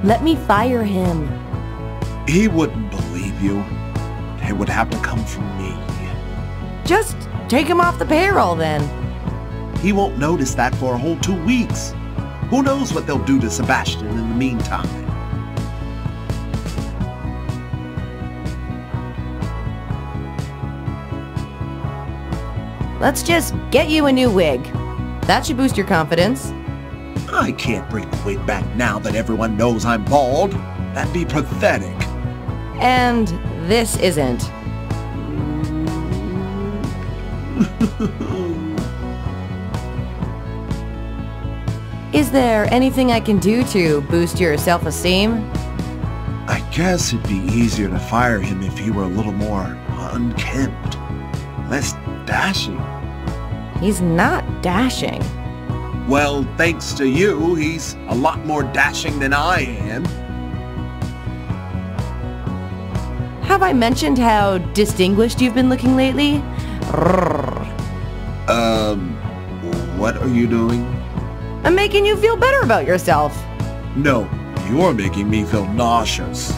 Let me fire him. He wouldn't believe you. It would have to come from me. Just take him off the payroll then. He won't notice that for a whole 2 weeks. Who knows what they'll do to Sebastian in the meantime? Let's just get you a new wig. That should boost your confidence. I can't bring the wig back now that everyone knows I'm bald. That'd be pathetic. And this isn't. Is there anything I can do to boost your self-esteem? I guess it'd be easier to fire him if he were a little more unkempt. Less dashing. He's not dashing. Well, thanks to you, he's a lot more dashing than I am. Have I mentioned how distinguished you've been looking lately? What are you doing? I'm making you feel better about yourself. No, you're making me feel nauseous.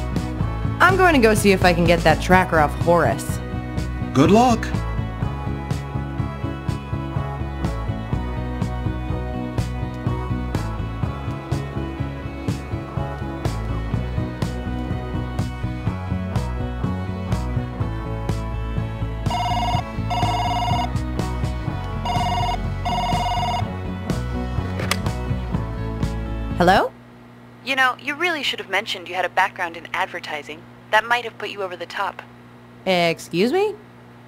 I'm going to go see if I can get that tracker off Horace. Good luck. Hello? You know, you really should have mentioned you had a background in advertising. That might have put you over the top. Excuse me?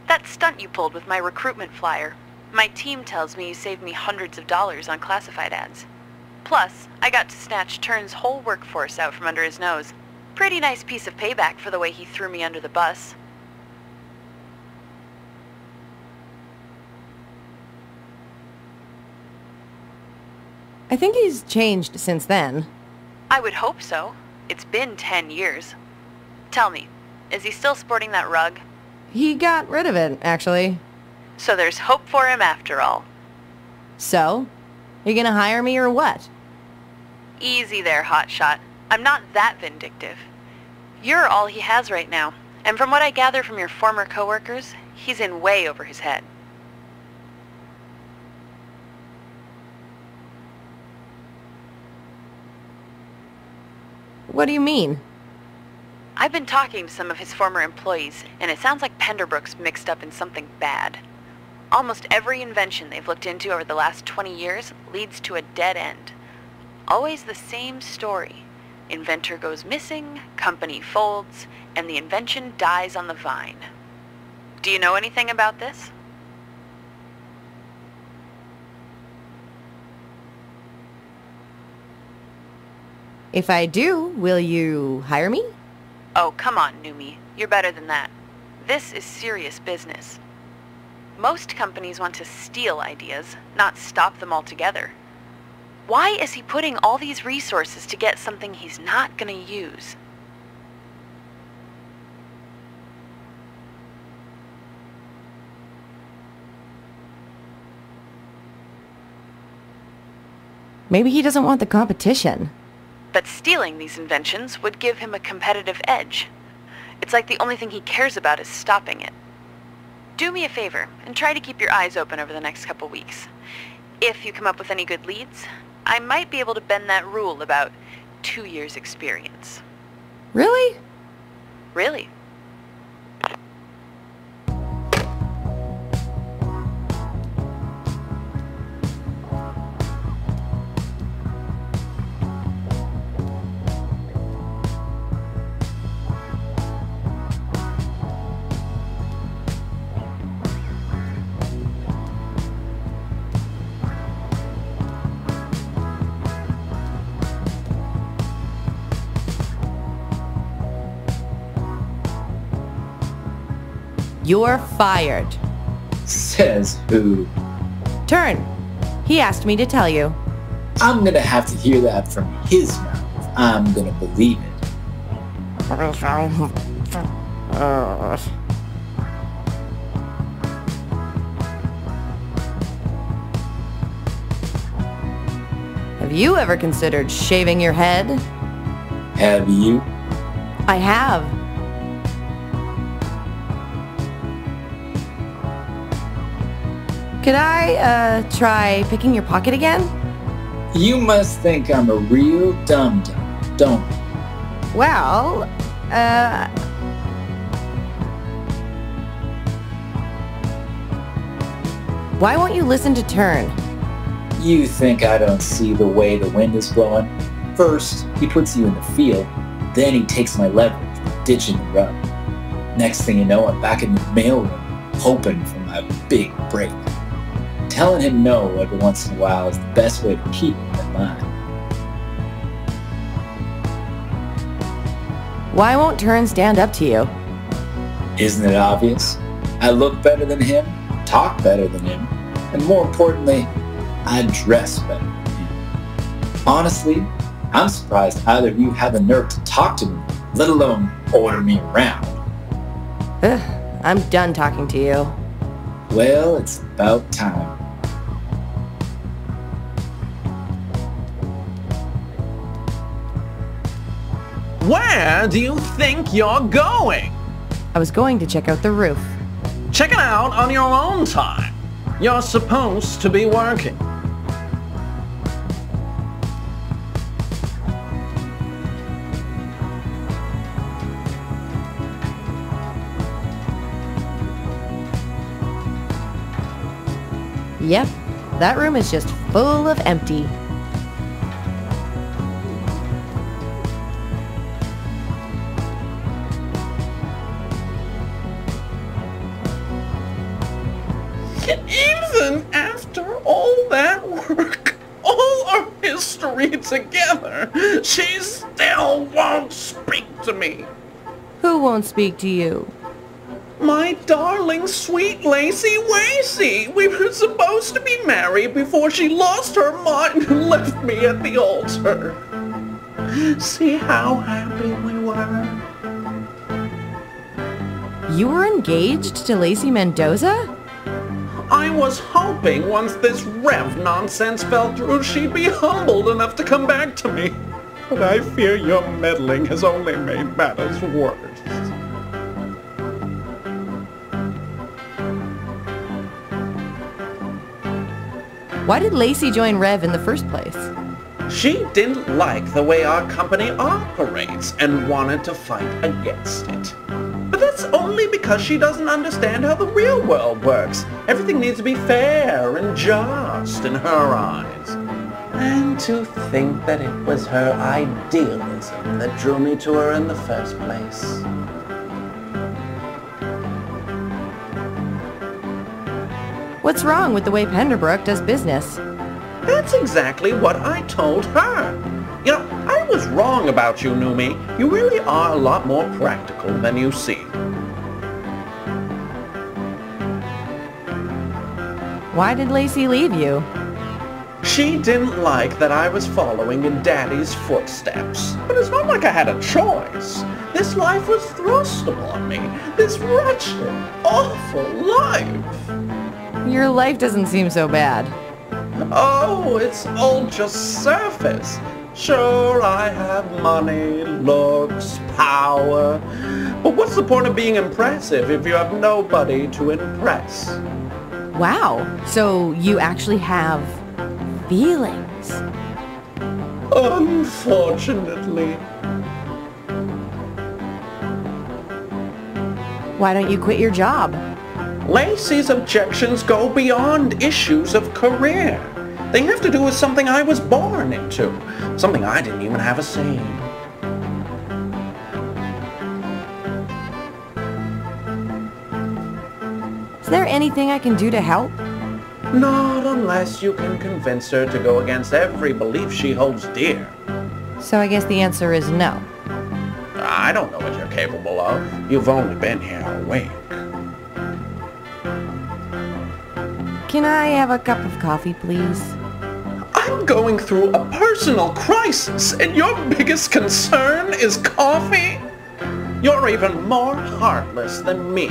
That stunt you pulled with my recruitment flyer. My team tells me you saved me hundreds of dollars on classified ads. Plus, I got to snatch Turn's whole workforce out from under his nose. Pretty nice piece of payback for the way he threw me under the bus. I think he's changed since then. I would hope so. It's been 10 years. Tell me, is he still sporting that rug? He got rid of it, actually. So there's hope for him after all. So? You gonna hire me or what? Easy there, hotshot. I'm not that vindictive. You're all he has right now, and from what I gather from your former coworkers, he's in way over his head. What do you mean? I've been talking to some of his former employees, and it sounds like Penderbrook's mixed up in something bad. Almost every invention they've looked into over the last 20 years leads to a dead end. Always the same story. Inventor goes missing, company folds, and the invention dies on the vine. Do you know anything about this? If I do, will you hire me? Oh, come on, Numi. You're better than that. This is serious business. Most companies want to steal ideas, not stop them altogether. Why is he putting all these resources to get something he's not gonna use? Maybe he doesn't want the competition. But stealing these inventions would give him a competitive edge. It's like the only thing he cares about is stopping it. Do me a favor and try to keep your eyes open over the next couple weeks. If you come up with any good leads, I might be able to bend that rule about 2 years' experience. Really? Really? You're fired. Says who? Turn. He asked me to tell you. I'm gonna have to hear that from his mouth if I'm gonna believe it. Have you ever considered shaving your head? Have you? I have. Could I, try picking your pocket again? You must think I'm a real dum-dum, don't you? Well, why won't you listen to Turn? You think I don't see the way the wind is blowing? First, he puts you in the field, then he takes my leverage, ditching the rub. Next thing you know, I'm back in the mailroom, hoping for my big break. Telling him no every once in a while is the best way to keep him in line. Why won't Turn stand up to you? Isn't it obvious? I look better than him, talk better than him, and more importantly, I dress better than him. Honestly, I'm surprised either of you have the nerve to talk to me, let alone order me around. Ugh, I'm done talking to you. Well, it's about time. Where do you think you're going? I was going to check out the roof. Check it out on your own time. You're supposed to be working. Yep, that room is just full of empty. Even after all that work, all our history together, she still won't speak to me. Who won't speak to you? My darling, sweet Lacey Wacy. We were supposed to be married before she lost her mind and left me at the altar. See how happy we were? You were engaged to Lacey Mendoza? I was hoping once this Rev nonsense fell through, she'd be humbled enough to come back to me. But I fear your meddling has only made matters worse. Why did Lacey join Rev in the first place? She didn't like the way our company operates and wanted to fight against it. But that's only because she doesn't understand how the real world works. Everything needs to be fair and just in her eyes. And to think that it was her idealism that drew me to her in the first place. What's wrong with the way Penderbrook does business? That's exactly what I told her. You know, I was wrong about you, Numi. You really are a lot more practical than you seem. Why did Lacey leave you? She didn't like that I was following in Daddy's footsteps. But it's not like I had a choice. This life was thrust upon me. This wretched, awful life. Your life doesn't seem so bad. Oh, it's all just surface. Sure, I have money, looks, power. But what's the point of being impressive if you have nobody to impress? Wow, so you actually have feelings. Unfortunately. Why don't you quit your job? Lacey's objections go beyond issues of career. They have to do with something I was born into. Something I didn't even have a say in. Is there anything I can do to help? Not unless you can convince her to go against every belief she holds dear. So I guess the answer is no. I don't know what you're capable of. You've only been here a week. Can I have a cup of coffee, please? I'm going through a personal crisis, and your biggest concern is coffee? You're even more heartless than me.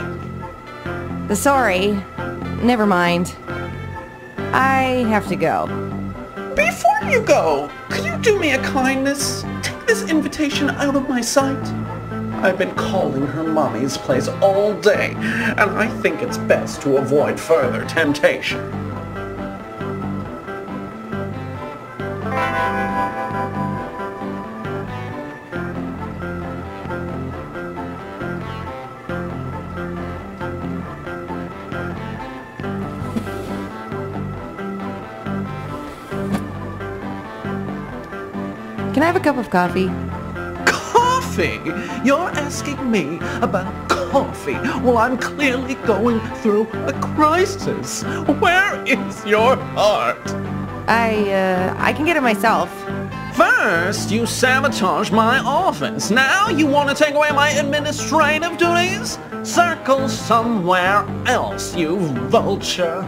Sorry. Never mind. I have to go. Before you go, could you do me a kindness? Take this invitation out of my sight? I've been calling her mommy's place all day, and I think it's best to avoid further temptation. Can I have a cup of coffee? Coffee? You're asking me about coffee? Well, I'm clearly going through a crisis. Where is your heart? I can get it myself. First, you sabotage my office. Now you want to take away my administrative duties? Circle somewhere else, you vulture.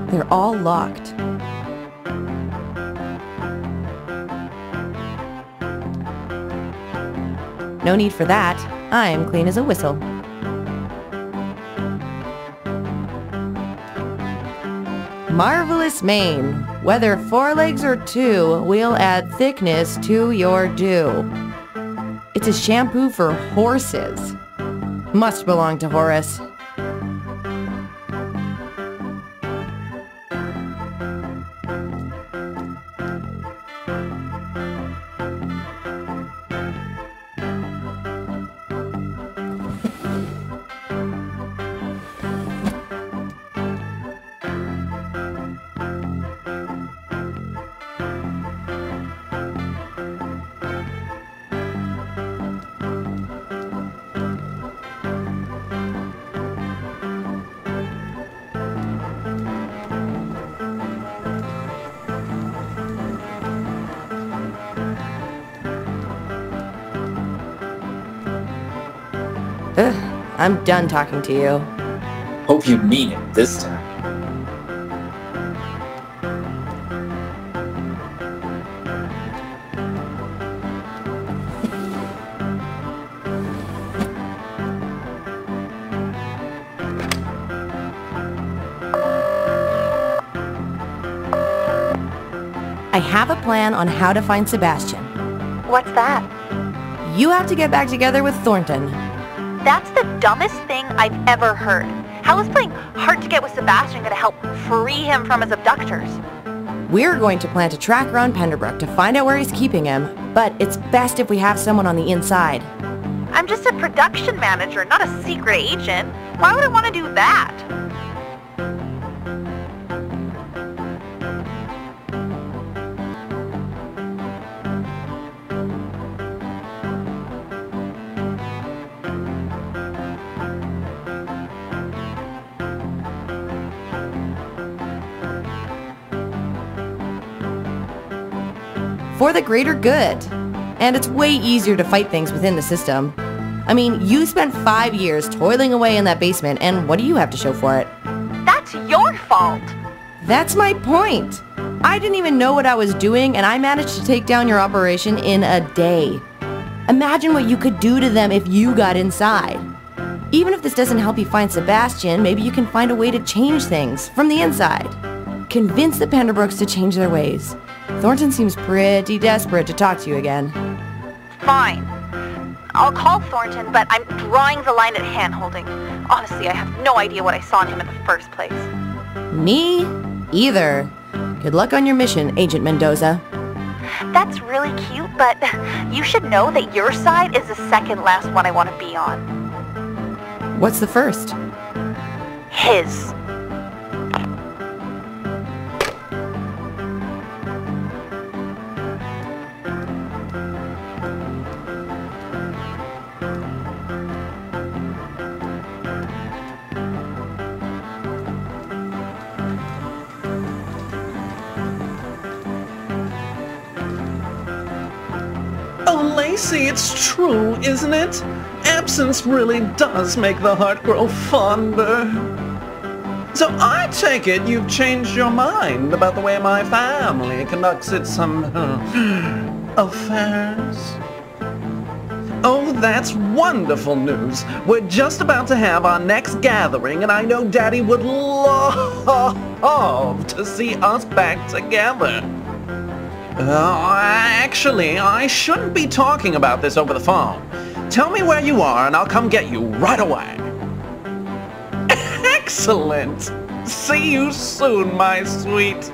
They're all locked. No need for that. I'm clean as a whistle. Marvelous mane. Whether 4 legs or 2, we'll add thickness to your dew. It's a shampoo for horses. Must belong to Horace. Ugh, I'm done talking to you. Hope you mean it this time. I have a plan on how to find Sebastian. What's that? You have to get back together with Thornton. That's the dumbest thing I've ever heard. How is playing hard to get with Sebastian going to help free him from his abductors? We're going to plant a tracker on Penderbrook to find out where he's keeping him, but it's best if we have someone on the inside. I'm just a production manager, not a secret agent. Why would I want to do that? For the greater good. And it's way easier to fight things within the system. I mean, you spent 5 years toiling away in that basement, and what do you have to show for it? That's your fault. That's my point. I didn't even know what I was doing, and I managed to take down your operation in a day. Imagine what you could do to them if you got inside. Even if this doesn't help you find Sebastian, maybe you can find a way to change things from the inside. Convince the Penderbrooks to change their ways. Thornton seems pretty desperate to talk to you again. Fine. I'll call Thornton, but I'm drawing the line at hand-holding. Honestly, I have no idea what I saw in him in the first place. Me either. Good luck on your mission, Agent Mendoza. That's really cute, but you should know that your side is the second last one I want to be on. What's the first? His. Oh, Lacey, it's true, isn't it? Absence really does make the heart grow fonder. So I take it you've changed your mind about the way my family conducts its affairs? Oh, that's wonderful news. We're just about to have our next gathering, and I know Daddy would love to see us back together. Actually, I shouldn't be talking about this over the phone. Tell me where you are, and I'll come get you right away. Excellent! See you soon, my sweet.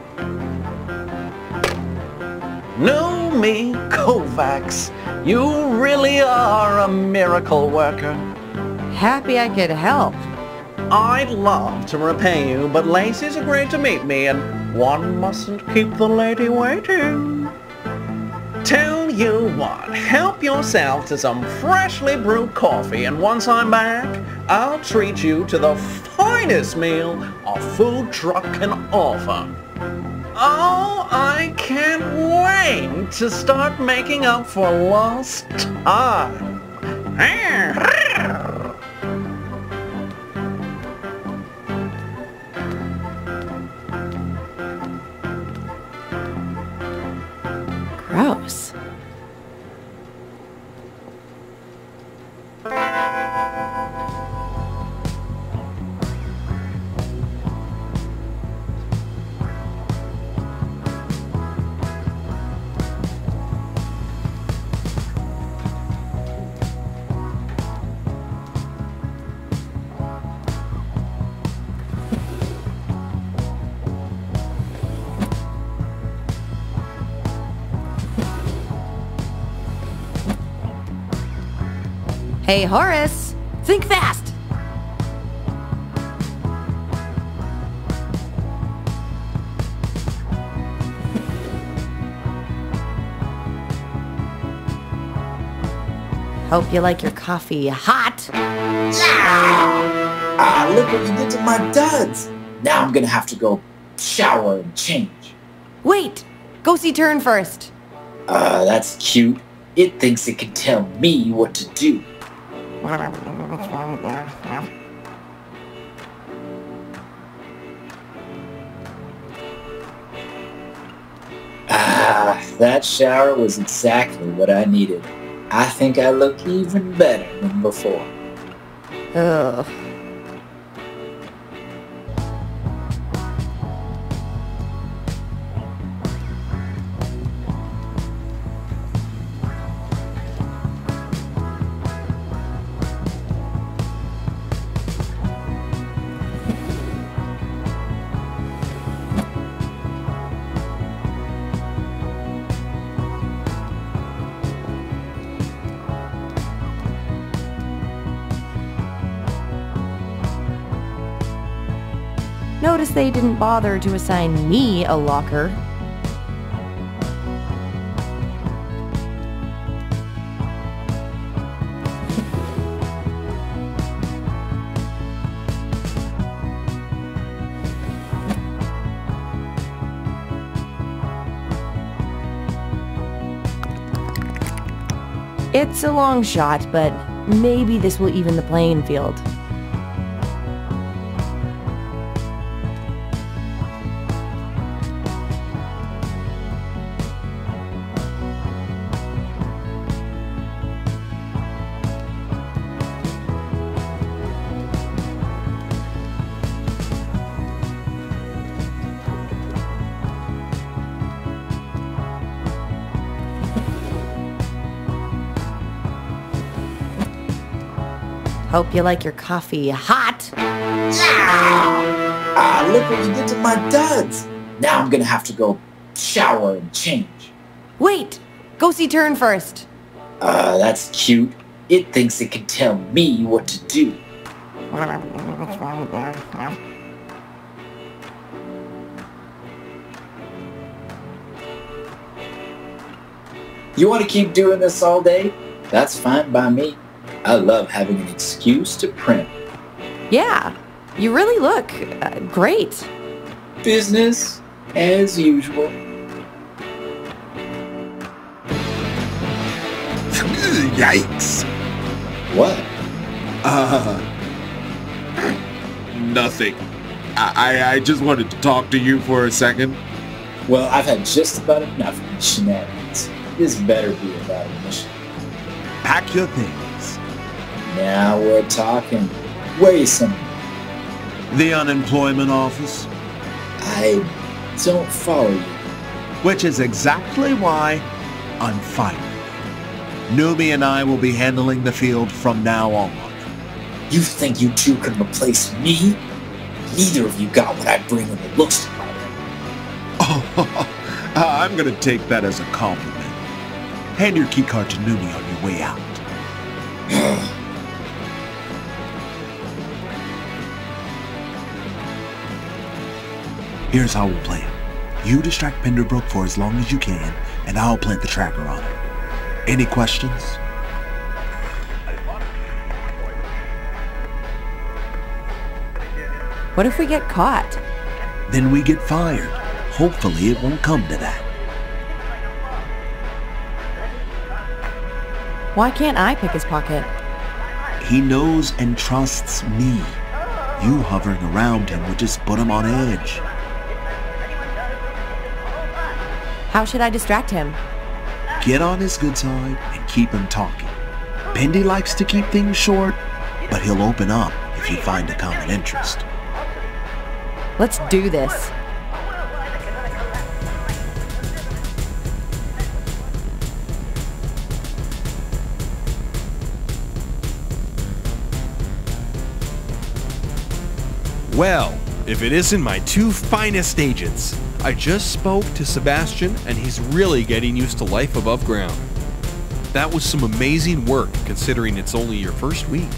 Naomi Kovacs, you really are a miracle worker. Happy I could help. I'd love to repay you, but Lacey's agreed to meet me, and one mustn't keep the lady waiting. Tell you what, help yourself to some freshly brewed coffee, and once I'm back, I'll treat you to the finest meal a food truck can offer. Oh, I can't wait to start making up for lost time. Gross. Hey, Horace! Think fast! Hope you like your coffee hot. Ah, look what you did to my duds. Now I'm gonna have to go shower and change. Wait! Go see Turn first. That's cute. It thinks it can tell me what to do. That shower was exactly what I needed. I think I look even better than before. Ugh. Notice they didn't bother to assign me a locker. It's a long shot, but maybe this will even the playing field. Hope you like your coffee hot. Ah, look what you did to my duds. Now I'm gonna have to go shower and change. Wait! Go see Turn first. That's cute. It thinks it can tell me what to do. You want to keep doing this all day? That's fine by me. I love having an excuse to print. Yeah, you really look great. Business as usual. Yikes. What? Nothing. I just wanted to talk to you for a second. Well, I've had just about enough of these shenanigans. This better be about a mission. Pack your things. Now we're talking. Where you sending me? The unemployment office. I don't follow you. Which is exactly why I'm fighting. Numi and I will be handling the field from now on. You think you two can replace me? Neither of you got what I bring in the looks department. I'm gonna take that as a compliment. Hand your keycard to Numi on your way out. Here's how we'll play it. You distract Penderbrook for as long as you can, and I'll plant the tracker on it. Any questions? What if we get caught? Then we get fired. Hopefully it won't come to that. Why can't I pick his pocket? He knows and trusts me. You hovering around him would just put him on edge. How should I distract him? Get on his good side and keep him talking. Pendy likes to keep things short, but he'll open up if you find a common interest. Let's do this. Well, if it isn't my two finest agents. I just spoke to Sebastian and he's really getting used to life above ground. That was some amazing work considering it's only your first week.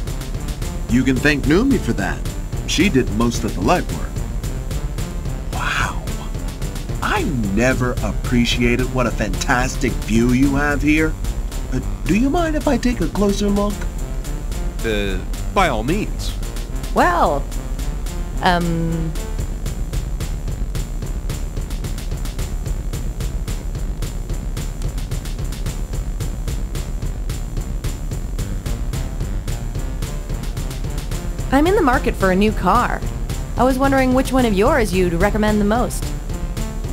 You can thank Numi for that. She did most of the legwork. Wow. I never appreciated what a fantastic view you have here. Do you mind if I take a closer look? By all means. Well, I'm in the market for a new car. I was wondering which one of yours you'd recommend the most.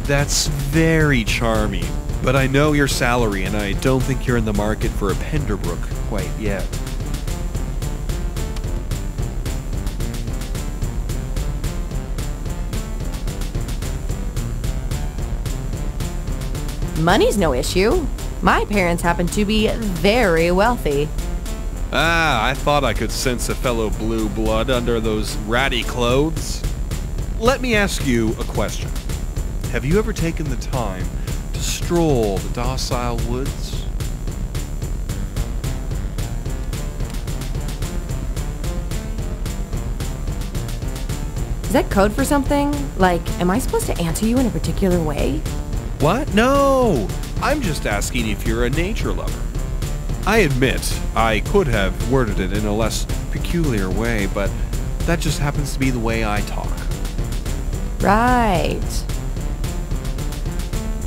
That's very charming, but I know your salary and I don't think you're in the market for a Penderbrook quite yet. Money's no issue. My parents happen to be very wealthy. Ah, I thought I could sense a fellow blue blood under those ratty clothes. Let me ask you a question. Have you ever taken the time to stroll the docile woods? Is that code for something? Like, am I supposed to answer you in a particular way? What? No! I'm just asking if you're a nature lover. I admit, I could have worded it in a less peculiar way, but that just happens to be the way I talk. Right.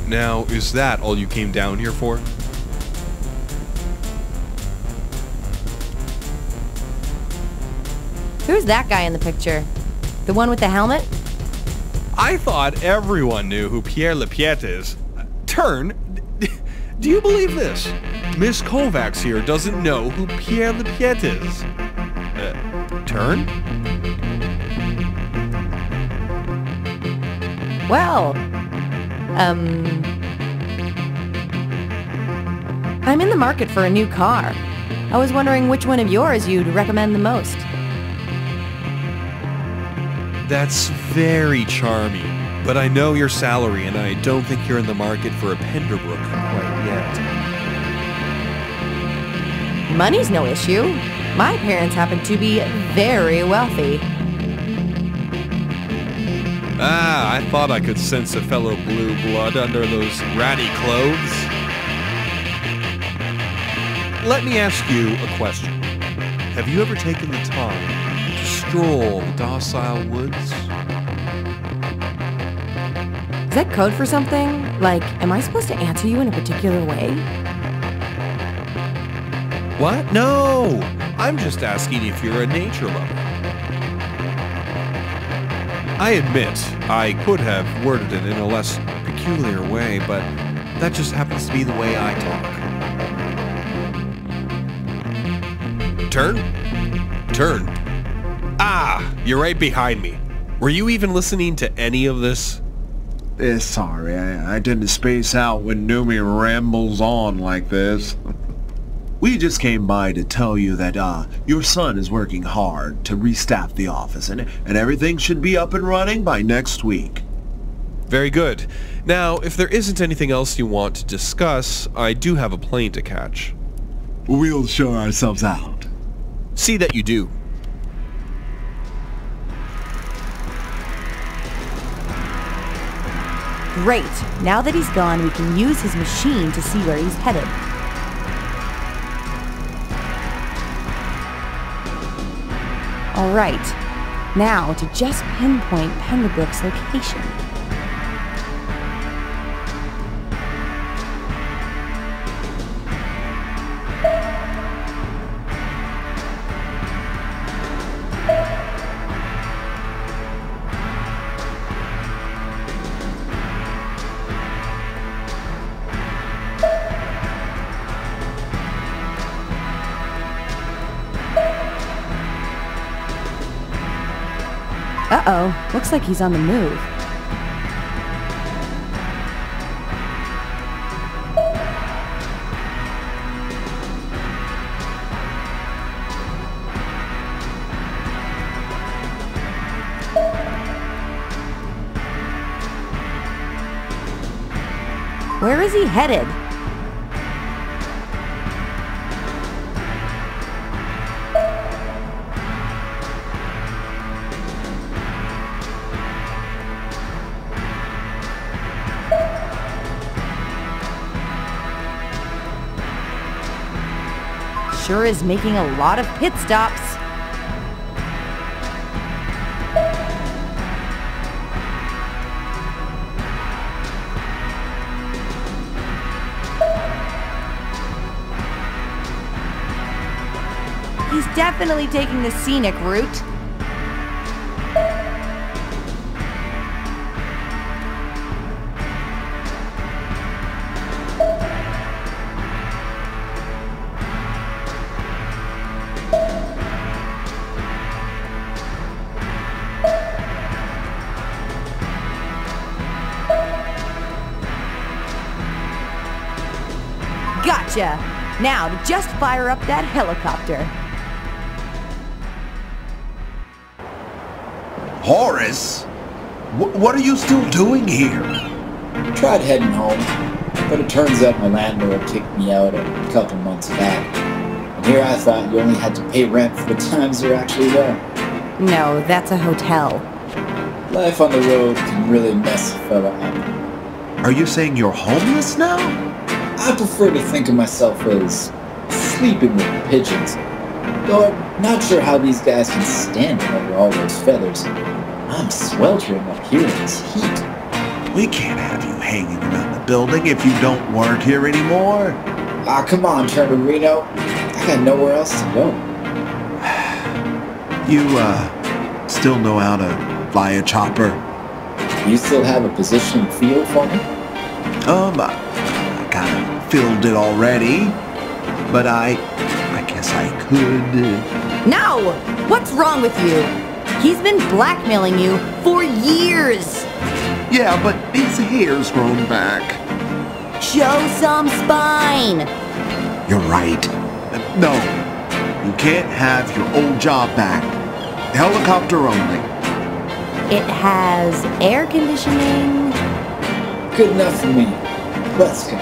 Now, is that all you came down here for? Who's that guy in the picture? The one with the helmet? I thought everyone knew who Pierre Lepiette is. Turn, do you believe this? Miss Kovacs here doesn't know who Pierre Lepiette is. Turn? Well, I'm in the market for a new car. I was wondering which one of yours you'd recommend the most. That's very charming, but I know your salary and I don't think you're in the market for a Penderbrook quite yet. Money's no issue. My parents happen to be very wealthy. Ah, I thought I could sense a fellow blue blood under those ratty clothes. Let me ask you a question. Have you ever taken the time to stroll the docile woods? Is that code for something? Like, am I supposed to answer you in a particular way? What? No! I'm just asking if you're a nature lover. I admit, I could have worded it in a less peculiar way, but That just happens to be the way I talk. Turn? Turn. Ah, you're right behind me. Were you even listening to any of this? Sorry, I tend to space out when Numi rambles on like this. We just came by to tell you that your son is working hard to restaff the office, and everything should be up and running by next week. Very good. Now, if there isn't anything else you want to discuss, I do have a plane to catch. We'll show ourselves out. See that you do. Great. Now that he's gone, we can use his machine to see where he's headed. All right. Now to just pinpoint Penderbrook's location. Uh-oh, looks like he's on the move. Where is he headed? Sure is making a lot of pit stops. He's definitely taking the scenic route. Gotcha! Now to just fire up that helicopter. Horace? What are you still doing here? Tried heading home, but it turns out my landlord kicked me out a couple months back. And here I thought you only had to pay rent for the times you're actually there. No, that's a hotel. Life on the road can really mess a fella up. Are you saying you're homeless now? I prefer to think of myself as sleeping with pigeons. Though I'm not sure how these guys can stand it under all those feathers. I'm sweltering up here in this heat. We can't have you hanging around the building if you don't work here anymore. Ah, come on, Reno. I got nowhere else to go. You, still know how to fly a chopper? You still have a position field for me? I kind of filled it already, but I guess I could. No! What's wrong with you? He's been blackmailing you for years! Yeah, but his hair's grown back. Show some spine! You're right. No, you can't have your old job back. Helicopter only. It has air conditioning. Good enough for me. Let's go.